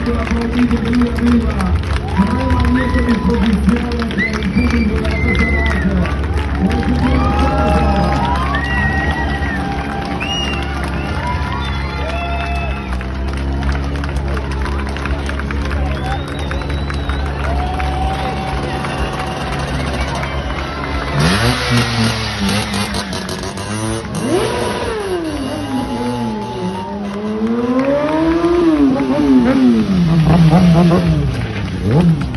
tutto l'applaudito che lui arriva, non è una mia disposizione per il pubblico della Casalata. Buon applauso.